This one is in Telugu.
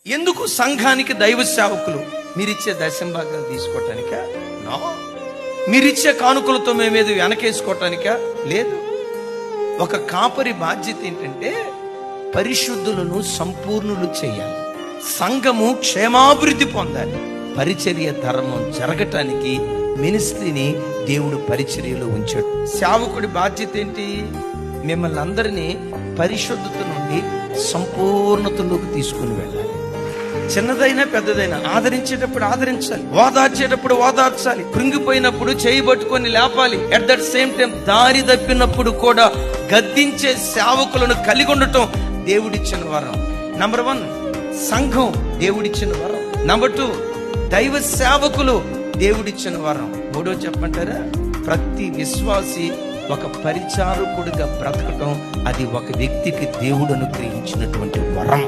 ఎందుకు సంఘానికి దైవ సేవకులు? మీరిచ్చే దశంభాగాలు తీసుకోవటానికా? నో. మీరిచ్చే కానుకలతో మేమేది వెనకేసుకోవటానికా? లేదు. ఒక కాపరి బాధ్యత ఏంటంటే పరిశుద్ధులను సంపూర్ణులు చేయాలి, సంఘము క్షేమాభివృద్ధి పొందాలి, పరిచర్య ధర్మం జరగటానికి మినిస్ట్రీని దేవుడు పరిచర్యలో ఉంచాడు. సేవకుడి బాధ్యత ఏంటి? మిమ్మల్ని అందరినీ పరిశుద్ధత నుండి సంపూర్ణతలోకి తీసుకుని వెళ్ళాలి. చిన్నదైనా పెద్దదైనా ఆదరించేటప్పుడు ఆదరించాలి, ఓదార్చేటప్పుడు ఓదార్చాలి, కృంగిపోయినప్పుడు చేయబట్టుకొని లేపాలి. అట్ దట్ సేమ్ టైం దారి తప్పినప్పుడు కూడా గద్దించే సేవకులను కలిగి ఉండటం దేవుడిచ్చిన వరం. నంబర్ 1 సంఘం దేవుడిచ్చిన వరం. నంబర్ 2 దైవ సేవకులు దేవుడిచ్చిన వరం. 3 చెప్పంటారా? ప్రతి విశ్వాసి ఒక పరిచారకుడిగా బ్రతకటం అది ఒక వ్యక్తికి దేవుడు అనుగ్రహించినటువంటి వరం.